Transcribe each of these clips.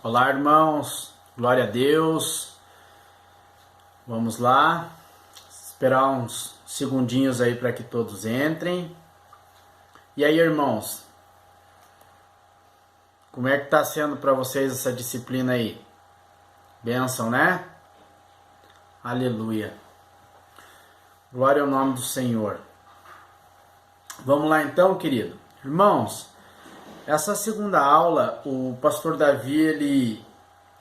Olá, irmãos, glória a Deus. Vamos lá, esperar uns segundinhos aí para que todos entrem. E aí, irmãos, como é que tá sendo para vocês essa disciplina aí? Bênção, né? Aleluia. Glória ao nome do Senhor. Vamos lá então, querido. Irmãos, essa segunda aula, o pastor Davi,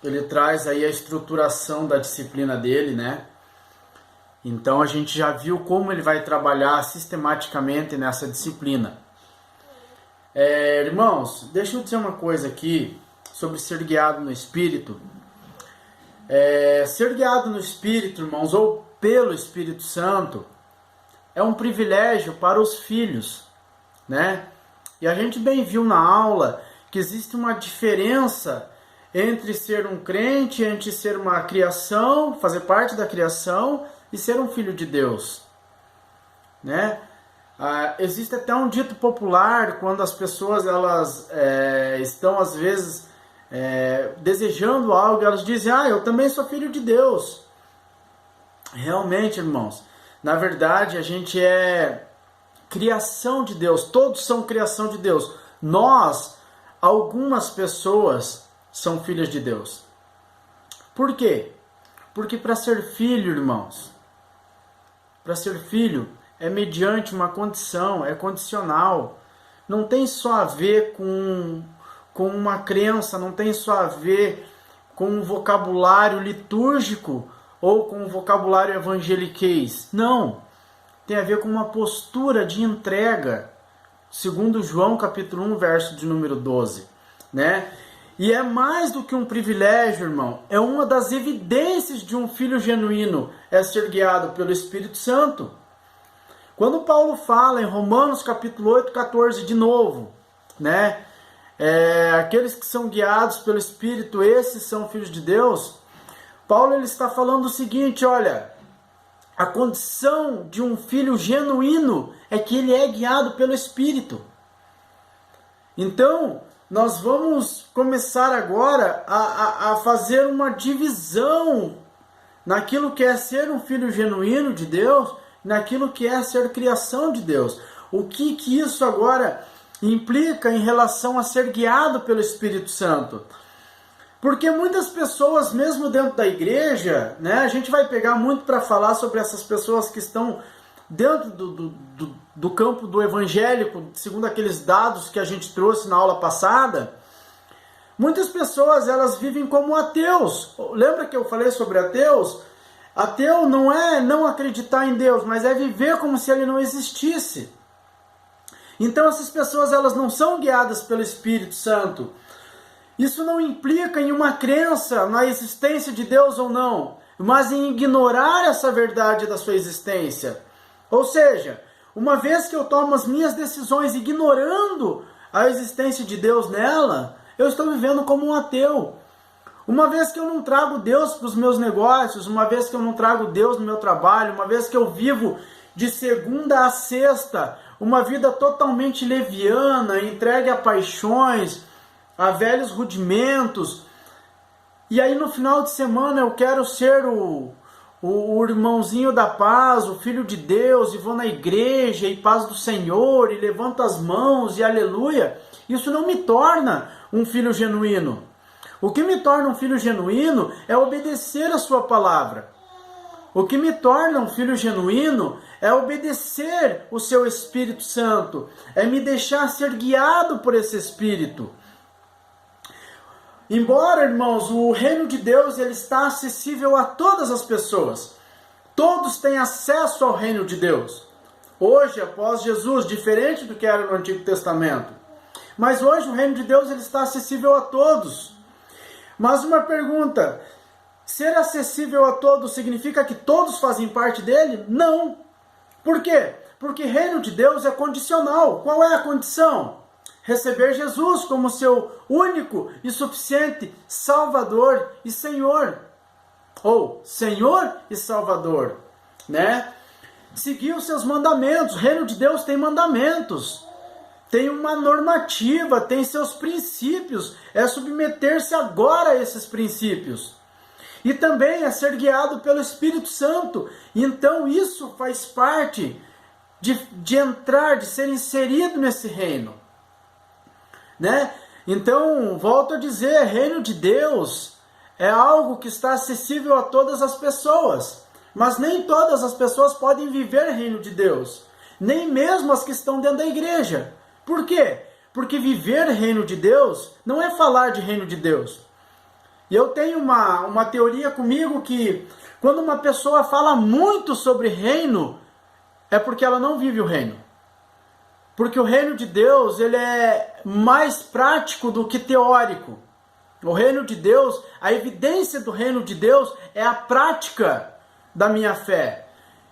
ele traz aí a estruturação da disciplina dele, né? Então a gente já viu como ele vai trabalhar sistematicamente nessa disciplina. Irmãos, deixa eu dizer uma coisa aqui sobre ser guiado no Espírito. Ser guiado no Espírito, irmãos, ou pelo Espírito Santo, é um privilégio para os filhos, né? E a gente bem viu na aula que existe uma diferença entre ser um crente, entre ser uma criação, fazer parte da criação, e ser um filho de Deus, né? Existe até um dito popular quando as pessoas elas estão às vezes desejando algo, elas dizem: eu também sou filho de Deus. Realmente, irmãos, na verdade a gente é criação de Deus, todos são criação de Deus. Nós, algumas pessoas, são filhas de Deus. Por quê? Porque para ser filho, irmãos, para ser filho é mediante uma condição, é condicional. Não tem só a ver com uma crença, não tem só a ver com um vocabulário litúrgico ou com um vocabulário evangeliquez. Não. Tem a ver com uma postura de entrega, segundo João capítulo 1, verso de número 12, né? E é mais do que um privilégio, irmão, é uma das evidências de um filho genuíno, é ser guiado pelo Espírito Santo. Quando Paulo fala em Romanos capítulo 8, 14 de novo, né? Aqueles que são guiados pelo Espírito, esses são filhos de Deus. Paulo ele está falando o seguinte: olha, a condição de um filho genuíno é que ele é guiado pelo Espírito. Então, nós vamos começar agora a fazer uma divisão naquilo que é ser um filho genuíno de Deus, naquilo que é ser criação de Deus. O que isso agora implica em relação a ser guiado pelo Espírito Santo? Porque muitas pessoas, mesmo dentro da igreja, né, a gente vai pegar muito para falar sobre essas pessoas que estão dentro do campo do evangélico, segundo aqueles dados que a gente trouxe na aula passada. Muitas pessoas, elas vivem como ateus. Lembra que eu falei sobre ateus? Ateu não é não acreditar em Deus, mas é viver como se ele não existisse. Então essas pessoas, elas não são guiadas pelo Espírito Santo. Isso não implica em uma crença na existência de Deus ou não, mas em ignorar essa verdade da sua existência. Ou seja, uma vez que eu tomo as minhas decisões ignorando a existência de Deus nela, eu estou vivendo como um ateu. Uma vez que eu não trago Deus para os meus negócios, uma vez que eu não trago Deus no meu trabalho, uma vez que eu vivo de segunda a sexta, uma vida totalmente leviana, entregue a paixões, a velhos rudimentos, e aí no final de semana eu quero ser o irmãozinho da paz, o filho de Deus, e vou na igreja, e paz do Senhor, e levanto as mãos, e aleluia. Isso não me torna um filho genuíno. O que me torna um filho genuíno é obedecer a sua palavra. O que me torna um filho genuíno é obedecer o seu Espírito Santo, é me deixar ser guiado por esse Espírito. Embora, irmãos, o reino de Deus ele está acessível a todas as pessoas. Todos têm acesso ao reino de Deus. Hoje, após Jesus, diferente do que era no Antigo Testamento. Mas hoje o reino de Deus ele está acessível a todos. Mas uma pergunta: ser acessível a todos significa que todos fazem parte dele? Não. Por quê? Porque reino de Deus é condicional. Qual é a condição? Receber Jesus como seu único e suficiente Salvador e Senhor. Ou Senhor e Salvador, né? Seguir os seus mandamentos. O reino de Deus tem mandamentos. tem uma normativa, tem seus princípios, é submeter-se agora a esses princípios. E também é ser guiado pelo Espírito Santo. Então isso faz parte de entrar, de ser inserido nesse reino. Né? Então, volto a dizer, reino de Deus é algo que está acessível a todas as pessoas. Mas nem todas as pessoas podem viver reino de Deus. Nem mesmo as que estão dentro da igreja. Por quê? Porque viver reino de Deus não é falar de reino de Deus. E eu tenho uma teoria comigo que quando uma pessoa fala muito sobre reino, é porque ela não vive o reino. Porque o reino de Deus, ele é mais prático do que teórico. O reino de Deus, a evidência do reino de Deus é a prática da minha fé.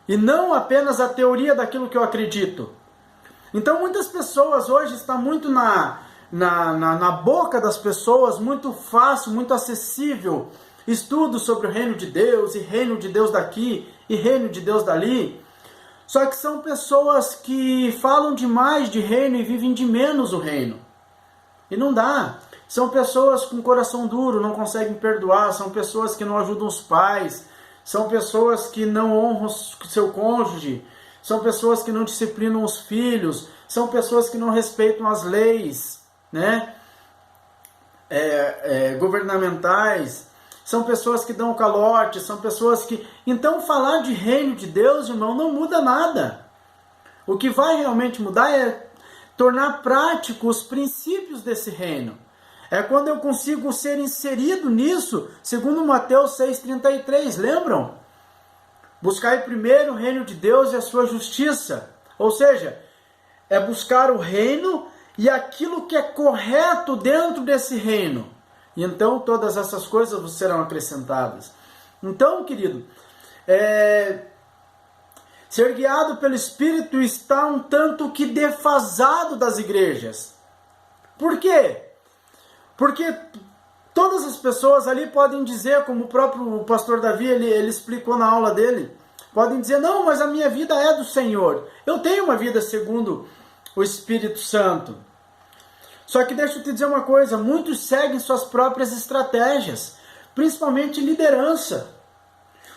E não apenas a teoria daquilo que eu acredito. Então muitas pessoas hoje estão muito na boca das pessoas, muito fácil, muito acessível, estudos sobre o reino de Deus, e reino de Deus daqui, e reino de Deus dali. Só que são pessoas que falam demais de reino e vivem de menos o reino. E não dá. São pessoas com coração duro, não conseguem perdoar, são pessoas que não ajudam os pais, são pessoas que não honram seu cônjuge, são pessoas que não disciplinam os filhos, são pessoas que não respeitam as leis, né? Governamentais, são pessoas que dão calote, são pessoas que... Então falar de reino de Deus, irmão, não muda nada. O que vai realmente mudar é tornar prático os princípios desse reino. É quando eu consigo ser inserido nisso, segundo Mateus 6,33, lembram? Buscai primeiro o reino de Deus e a sua justiça. Ou seja, é buscar o reino e aquilo que é correto dentro desse reino. E então todas essas coisas vos serão acrescentadas. Então, querido, ser guiado pelo Espírito está um tanto que defasado das igrejas. Por quê? Porque todas as pessoas ali podem dizer, como o próprio pastor Davi, ele explicou na aula dele, podem dizer, não, mas a minha vida é do Senhor. Eu tenho uma vida segundo o Espírito Santo. Só que deixa eu te dizer uma coisa, muitos seguem suas próprias estratégias, principalmente liderança.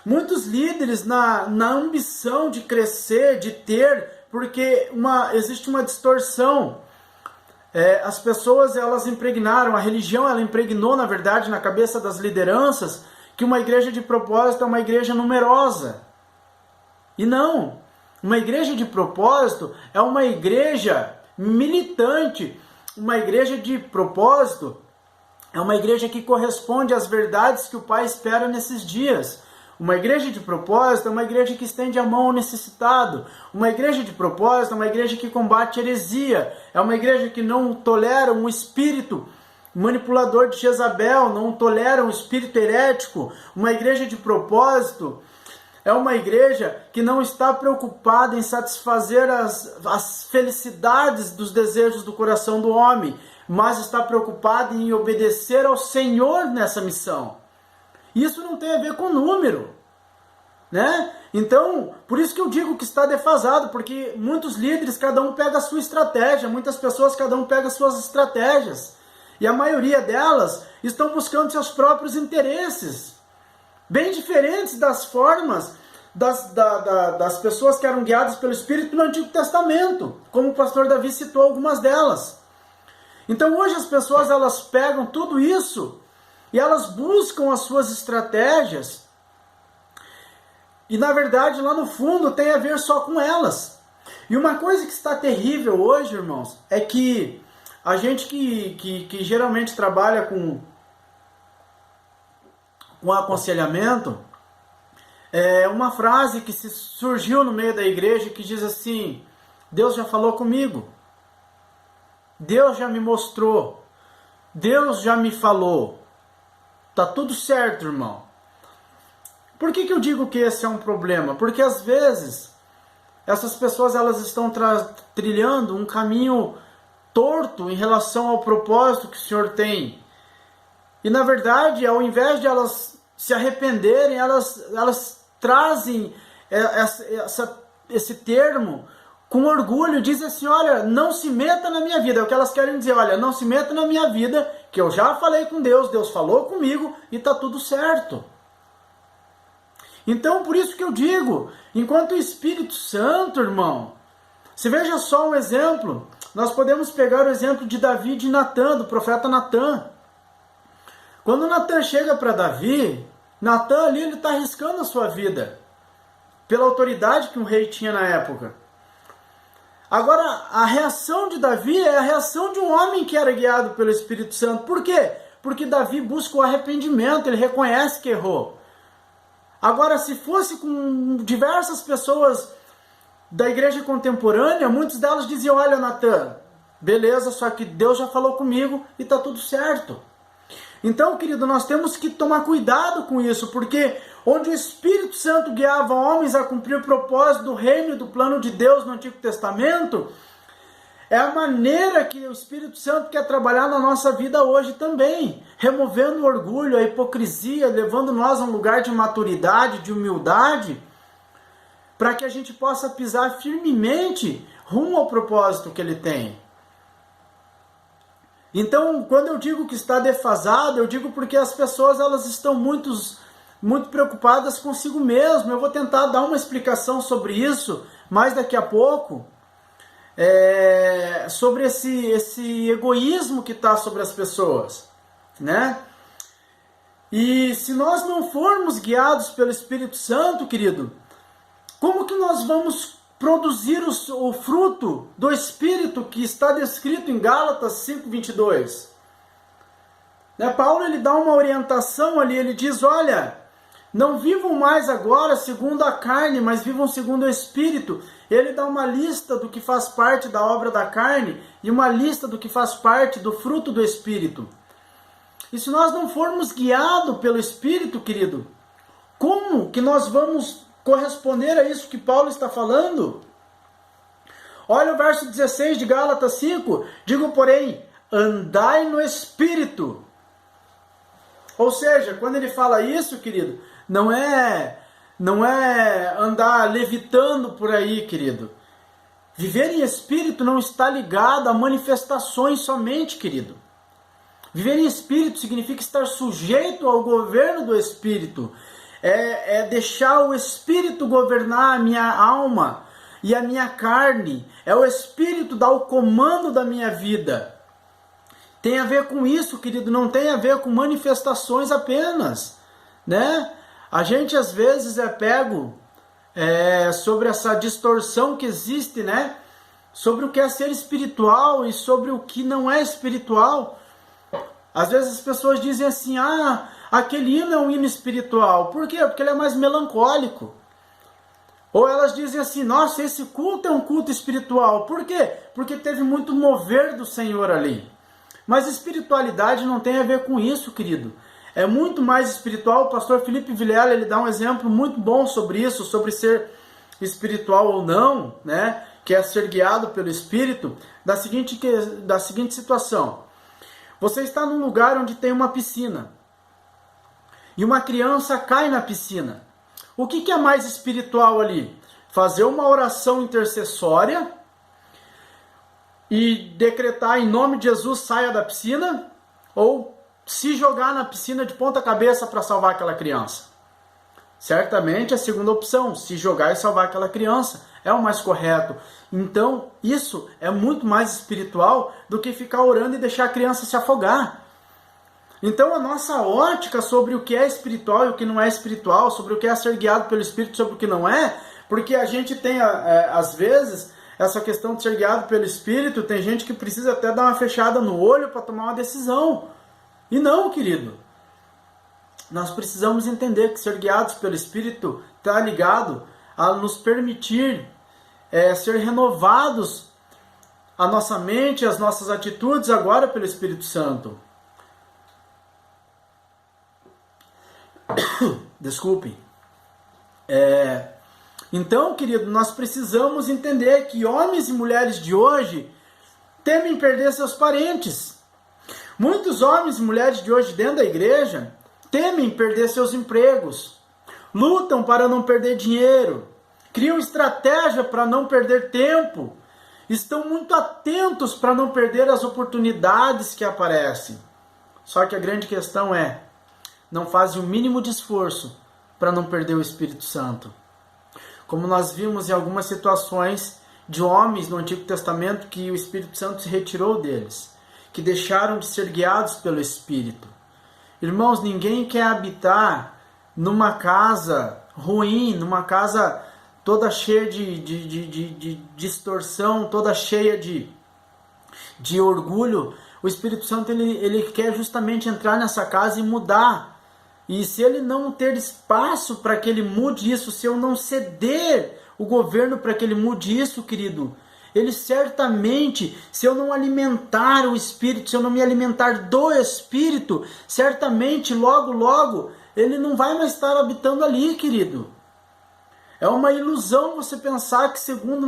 Muitos líderes na ambição de crescer, de ter, porque existe uma distorção. As pessoas, elas impregnaram, a religião, ela impregnou, na verdade, na cabeça das lideranças, que uma igreja de propósito é uma igreja numerosa. E não, uma igreja de propósito é uma igreja militante. Uma igreja de propósito é uma igreja que corresponde às verdades que o Pai espera nesses dias. Uma igreja de propósito é uma igreja que estende a mão ao necessitado. Uma igreja de propósito é uma igreja que combate heresia. É uma igreja que não tolera um espírito manipulador de Jezabel, não tolera um espírito herético. Uma igreja de propósito é uma igreja que não está preocupada em satisfazer as felicidades dos desejos do coração do homem, mas está preocupada em obedecer ao Senhor nessa missão. Isso não tem a ver com número, né? Então, por isso que eu digo que está defasado, porque muitos líderes, cada um pega a sua estratégia, muitas pessoas, cada um pega as suas estratégias, e a maioria delas estão buscando seus próprios interesses, bem diferentes das formas das pessoas que eram guiadas pelo Espírito no Antigo Testamento, como o pastor Davi citou algumas delas. Então hoje as pessoas, elas pegam tudo isso e elas buscam as suas estratégias, e na verdade lá no fundo tem a ver só com elas. E uma coisa que está terrível hoje, irmãos, é que a gente que geralmente trabalha com aconselhamento, uma frase que surgiu no meio da igreja que diz assim: Deus já falou comigo, Deus já me mostrou, Deus já me falou, tá tudo certo, irmão. Por que eu digo que esse é um problema? Porque às vezes essas pessoas, elas estão trilhando um caminho torto em relação ao propósito que o Senhor tem. E na verdade, ao invés de elas se arrependerem, elas trazem esse termo com orgulho, dizem assim, olha, não se meta na minha vida. É o que elas querem dizer, olha, não se meta na minha vida, que eu já falei com Deus, Deus falou comigo e está tudo certo. Então, por isso que eu digo, enquanto o Espírito Santo, irmão, se veja só um exemplo, nós podemos pegar o exemplo de Davi e de Natã, do profeta Natã. Quando Natã chega para Davi, Natã ali ele está arriscando a sua vida, pela autoridade que um rei tinha na época. Agora, a reação de Davi é a reação de um homem que era guiado pelo Espírito Santo. Por quê? Porque Davi busca o arrependimento, ele reconhece que errou. Agora, se fosse com diversas pessoas da igreja contemporânea, muitas delas diziam, olha, Natã, beleza, só que Deus já falou comigo e está tudo certo. Então, querido, nós temos que tomar cuidado com isso, porque onde o Espírito Santo guiava homens a cumprir o propósito do reino e do plano de Deus no Antigo Testamento, é a maneira que o Espírito Santo quer trabalhar na nossa vida hoje também, removendo o orgulho, a hipocrisia, levando nós a um lugar de maturidade, de humildade, para que a gente possa pisar firmemente rumo ao propósito que Ele tem. Então, quando eu digo que está defasado, eu digo porque as pessoas elas estão muito preocupadas consigo mesmo. Eu vou tentar dar uma explicação sobre isso mais daqui a pouco, sobre esse egoísmo que está sobre as pessoas, né? E se nós não formos guiados pelo Espírito Santo, querido, como que nós vamos produzir o fruto do Espírito que está descrito em Gálatas 5:22? Paulo ele dá uma orientação ali, ele diz, olha, não vivam mais agora segundo a carne, mas vivam segundo o Espírito. Ele dá uma lista do que faz parte da obra da carne e uma lista do que faz parte do fruto do Espírito. E se nós não formos guiados pelo Espírito, querido, como que nós vamos corresponder a isso que Paulo está falando? Olha o verso 16 de Gálatas 5. Digo, porém, andai no Espírito. Ou seja, quando ele fala isso, querido, não é andar levitando por aí, querido. Viver em Espírito não está ligado a manifestações somente, querido. Viver em Espírito significa estar sujeito ao governo do Espírito. É deixar o Espírito governar a minha alma e a minha carne. É o Espírito dar o comando da minha vida. Tem a ver com isso, querido, não tem a ver com manifestações apenas, né? A gente às vezes é pego sobre essa distorção que existe, né? Sobre o que é ser espiritual e sobre o que não é espiritual. Às vezes as pessoas dizem assim, aquele hino é um hino espiritual. Por quê? Porque ele é mais melancólico. Ou elas dizem assim, nossa, esse culto é um culto espiritual. Por quê? Porque teve muito mover do Senhor ali. Mas espiritualidade não tem a ver com isso, querido. É muito mais espiritual. O pastor Felipe Vilela, ele dá um exemplo muito bom sobre isso, sobre ser espiritual ou não, né? Que é ser guiado pelo Espírito, da seguinte situação. Você está num lugar onde tem uma piscina e uma criança cai na piscina. O que é mais espiritual ali? Fazer uma oração intercessória e decretar em nome de Jesus, saia da piscina, ou se jogar na piscina de ponta cabeça para salvar aquela criança? Certamente a segunda opção, se jogar e salvar aquela criança, é o mais correto. Então, isso é muito mais espiritual do que ficar orando e deixar a criança se afogar. Então, a nossa ótica sobre o que é espiritual e o que não é espiritual, sobre o que é ser guiado pelo Espírito, sobre o que não é, porque a gente tem, às vezes, essa questão de ser guiado pelo Espírito, tem gente que precisa até dar uma fechada no olho para tomar uma decisão. E não, querido. Nós precisamos entender que ser guiados pelo Espírito está ligado a nos permitir ser renovados a nossa mente, as nossas atitudes agora pelo Espírito Santo. Desculpem. Então, querido, nós precisamos entender que homens e mulheres de hoje temem perder seus parentes. Muitos homens e mulheres de hoje dentro da igreja temem perder seus empregos, lutam para não perder dinheiro, criam estratégia para não perder tempo, estão muito atentos para não perder as oportunidades que aparecem. Só que a grande questão é, não fazem o mínimo de esforço para não perder o Espírito Santo. Como nós vimos em algumas situações de homens no Antigo Testamento que o Espírito Santo se retirou deles, que deixaram de ser guiados pelo Espírito. Irmãos, ninguém quer habitar numa casa ruim, numa casa toda cheia de distorção, toda cheia de orgulho. O Espírito Santo ele quer justamente entrar nessa casa e mudar. E se ele não ter espaço para que ele mude isso, se eu não ceder o governo para que ele mude isso, querido, ele certamente, se eu não alimentar o Espírito, se eu não me alimentar do Espírito, certamente, logo, logo, ele não vai mais estar habitando ali, querido. É uma ilusão você pensar que segundo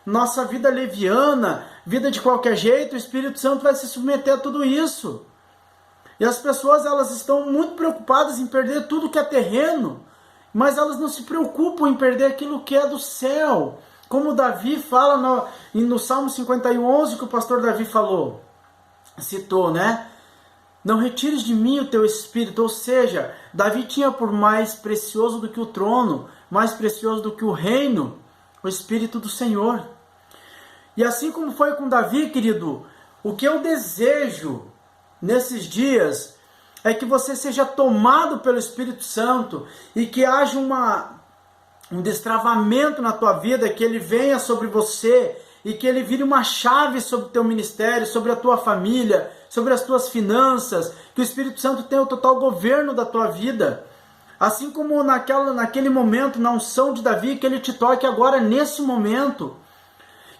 nossa vida leviana, vida de qualquer jeito, o Espírito Santo vai se submeter a tudo isso. E as pessoas, elas estão muito preocupadas em perder tudo que é terreno, mas elas não se preocupam em perder aquilo que é do céu. Como Davi fala no Salmo 51:11, que o pastor Davi citou, né? Não retires de mim o teu espírito. Ou seja, Davi tinha por mais precioso do que o trono, mais precioso do que o reino, o Espírito do Senhor. E assim como foi com Davi, querido, o que eu desejo nesses dias é que você seja tomado pelo Espírito Santo e que haja um destravamento na tua vida, que ele venha sobre você e que ele vire uma chave sobre o teu ministério, sobre a tua família, sobre as tuas finanças, que o Espírito Santo tenha o total governo da tua vida. Assim como naquele momento, na unção de Davi, que ele te toque agora nesse momento,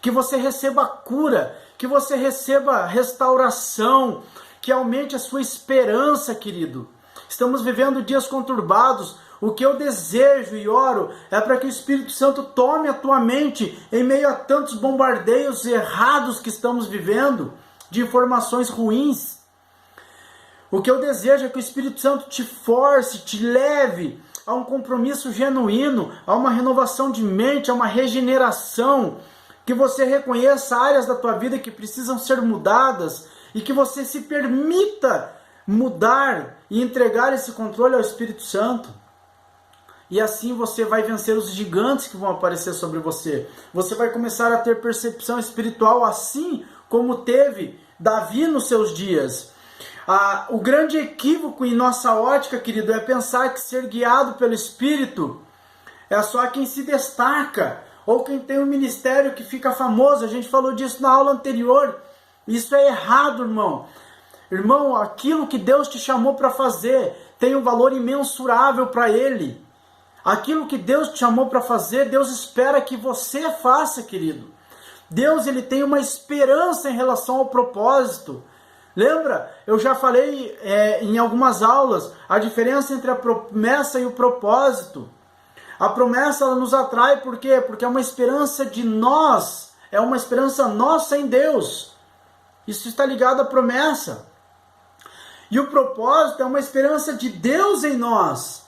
que você receba cura, que você receba restauração, que aumente a sua esperança, querido. Estamos vivendo dias conturbados. O que eu desejo e oro é para que o Espírito Santo tome a tua mente em meio a tantos bombardeios errados que estamos vivendo, de informações ruins. O que eu desejo é que o Espírito Santo te force, te leve a um compromisso genuíno, a uma renovação de mente, a uma regeneração, que você reconheça áreas da tua vida que precisam ser mudadas e que você se permita mudar e entregar esse controle ao Espírito Santo. E assim você vai vencer os gigantes que vão aparecer sobre você. Você vai começar a ter percepção espiritual assim como teve Davi nos seus dias. O grande equívoco em nossa ótica, querido, é pensar que ser guiado pelo Espírito é só quem se destaca, ou quem tem um ministério que fica famoso. A gente falou disso na aula anterior. Isso é errado, irmão. Irmão, aquilo que Deus te chamou para fazer tem um valor imensurável para Ele. Aquilo que Deus te chamou para fazer, Deus espera que você faça, querido. Deus, ele tem uma esperança em relação ao propósito. Lembra? Eu já falei em algumas aulas a diferença entre a promessa e o propósito. A promessa, ela nos atrai, por quê? Porque é uma esperança de nós, é uma esperança nossa em Deus. Isso está ligado à promessa. E o propósito é uma esperança de Deus em nós.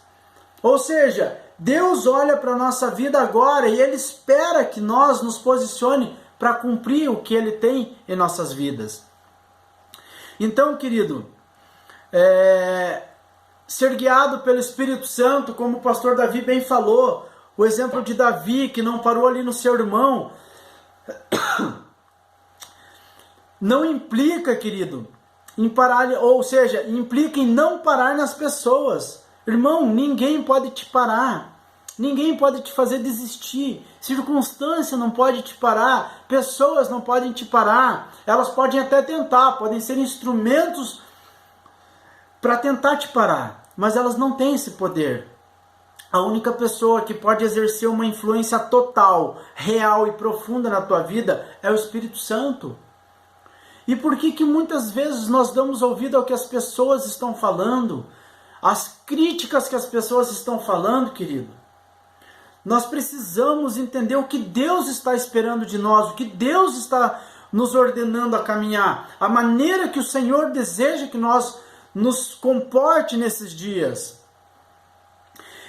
Ou seja, Deus olha para a nossa vida agora e Ele espera que nós nos posicione para cumprir o que Ele tem em nossas vidas. Então, querido, ser guiado pelo Espírito Santo, como o pastor Davi bem falou, o exemplo de Davi, que não parou ali no seu irmão, não implica, querido, em parar, ou seja, implica em não parar nas pessoas. Irmão, ninguém pode te parar, ninguém pode te fazer desistir, circunstância não pode te parar, pessoas não podem te parar, elas podem até tentar, podem ser instrumentos para tentar te parar, mas elas não têm esse poder. A única pessoa que pode exercer uma influência total, real e profunda na tua vida é o Espírito Santo. E por que muitas vezes nós damos ouvido ao que as pessoas estão falando? As críticas que as pessoas estão falando, querido. Nós precisamos entender o que Deus está esperando de nós, o que Deus está nos ordenando a caminhar, a maneira que o Senhor deseja que nós nos comporte nesses dias.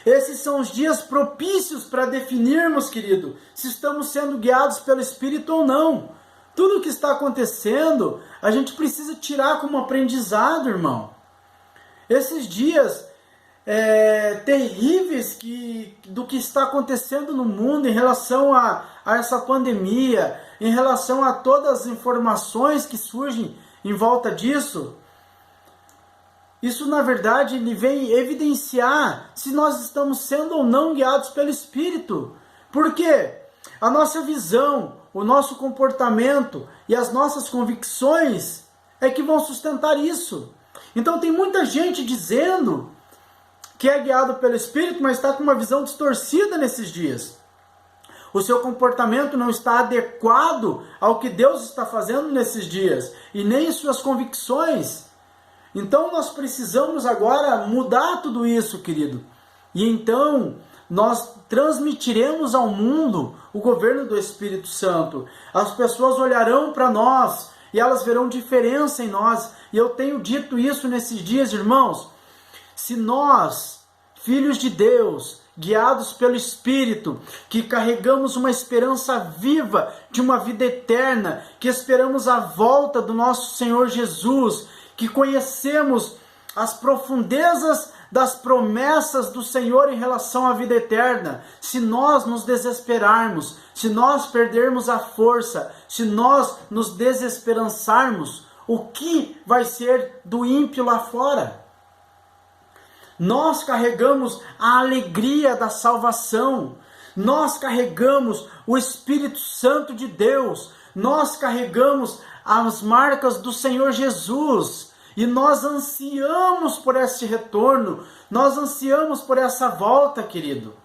Esses são os dias propícios para definirmos, querido, se estamos sendo guiados pelo Espírito ou não. Tudo o que está acontecendo, a gente precisa tirar como aprendizado, irmão. Esses dias terríveis do que está acontecendo no mundo em relação a essa pandemia, em relação a todas as informações que surgem em volta disso, isso na verdade ele vem evidenciar se nós estamos sendo ou não guiados pelo Espírito. Por quê? A nossa visão, o nosso comportamento e as nossas convicções é que vão sustentar isso. Então tem muita gente dizendo que é guiado pelo Espírito, mas está com uma visão distorcida nesses dias. O seu comportamento não está adequado ao que Deus está fazendo nesses dias, e nem suas convicções. Então nós precisamos agora mudar tudo isso, querido. E então nós transmitiremos ao mundo o governo do Espírito Santo. As pessoas olharão para nós e elas verão diferença em nós. E eu tenho dito isso nesses dias, irmãos. Se nós, filhos de Deus, guiados pelo Espírito, que carregamos uma esperança viva de uma vida eterna, que esperamos a volta do nosso Senhor Jesus, que conhecemos as profundezas das promessas do Senhor em relação à vida eterna, se nós nos desesperarmos, se nós perdermos a força, se nós nos desesperançarmos, o que vai ser do ímpio lá fora? Nós carregamos a alegria da salvação, nós carregamos o Espírito Santo de Deus, nós carregamos as marcas do Senhor Jesus, e nós ansiamos por esse retorno, nós ansiamos por essa volta, querido.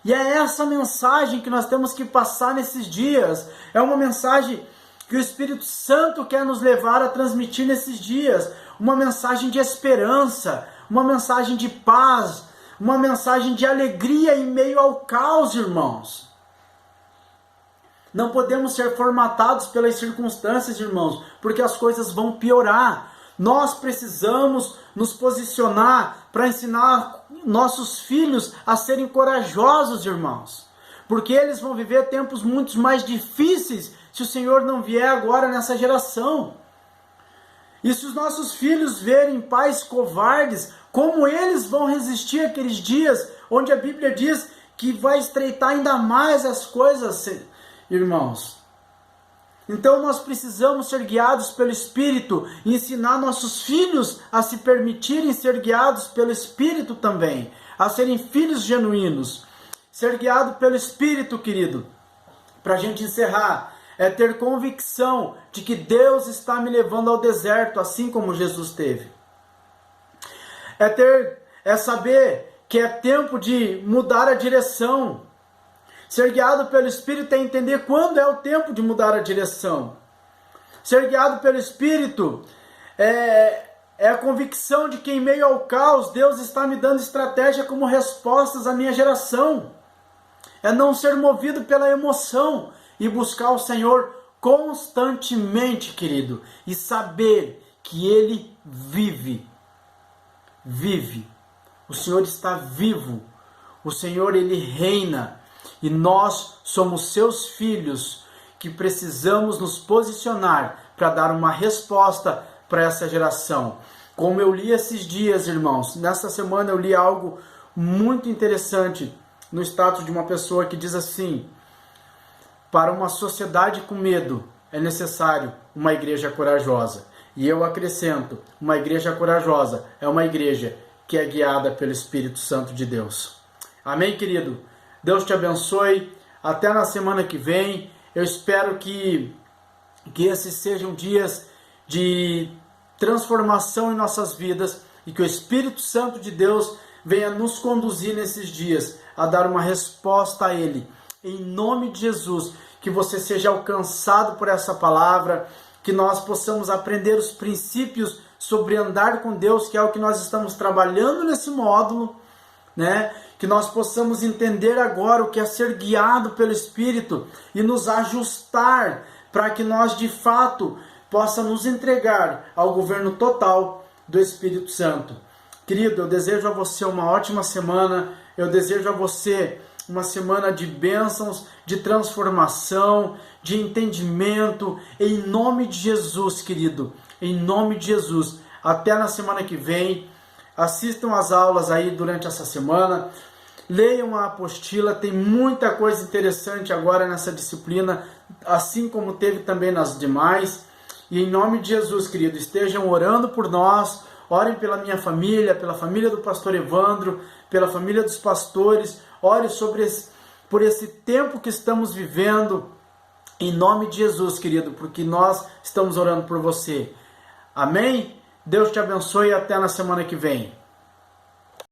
E é essa mensagem que nós temos que passar nesses dias, é uma mensagem que o Espírito Santo quer nos levar a transmitir nesses dias, uma mensagem de esperança, uma mensagem de paz, uma mensagem de alegria em meio ao caos, irmãos. Não podemos ser formatados pelas circunstâncias, irmãos, porque as coisas vão piorar. Nós precisamos nos posicionar para ensinar nossos filhos a serem corajosos, irmãos. Porque eles vão viver tempos muito mais difíceis se o Senhor não vier agora nessa geração. E se os nossos filhos verem pais covardes, como eles vão resistir àqueles dias onde a Bíblia diz que vai estreitar ainda mais as coisas, irmãos? Então nós precisamos ser guiados pelo Espírito e ensinar nossos filhos a se permitirem ser guiados pelo Espírito também, a serem filhos genuínos. Ser guiado pelo Espírito, querido, para a gente encerrar, é ter convicção de que Deus está me levando ao deserto, assim como Jesus teve. É saber que é tempo de mudar a direção. Ser guiado pelo Espírito é entender quando é o tempo de mudar a direção. Ser guiado pelo Espírito é a convicção de que em meio ao caos, Deus está me dando estratégia como respostas à minha geração. É não ser movido pela emoção e buscar o Senhor constantemente, querido. E saber que Ele vive. Vive. O Senhor está vivo. O Senhor, Ele reina. E nós somos seus filhos que precisamos nos posicionar para dar uma resposta para essa geração. Como eu li esses dias, irmãos, nesta semana eu li algo muito interessante no status de uma pessoa que diz assim: para uma sociedade com medo é necessário uma igreja corajosa. E eu acrescento, uma igreja corajosa é uma igreja que é guiada pelo Espírito Santo de Deus. Amém, querido? Deus te abençoe. Até na semana que vem. Eu espero que esses sejam dias de transformação em nossas vidas e que o Espírito Santo de Deus venha nos conduzir nesses dias a dar uma resposta a Ele. Em nome de Jesus, que você seja alcançado por essa palavra, que nós possamos aprender os princípios sobre andar com Deus, que é o que nós estamos trabalhando nesse módulo, né? Que nós possamos entender agora o que é ser guiado pelo Espírito e nos ajustar para que nós de fato possa nos entregar ao governo total do Espírito Santo. Querido, eu desejo a você uma ótima semana. Eu desejo a você uma semana de bênçãos, de transformação, de entendimento, em nome de Jesus, querido, em nome de Jesus. Até na semana que vem. Assistam as aulas aí durante essa semana. Leiam a apostila, tem muita coisa interessante agora nessa disciplina, assim como teve também nas demais. E em nome de Jesus, querido, estejam orando por nós, orem pela minha família, pela família do pastor Evandro, pela família dos pastores, ore por esse tempo que estamos vivendo, em nome de Jesus, querido, porque nós estamos orando por você. Amém? Deus te abençoe e até na semana que vem.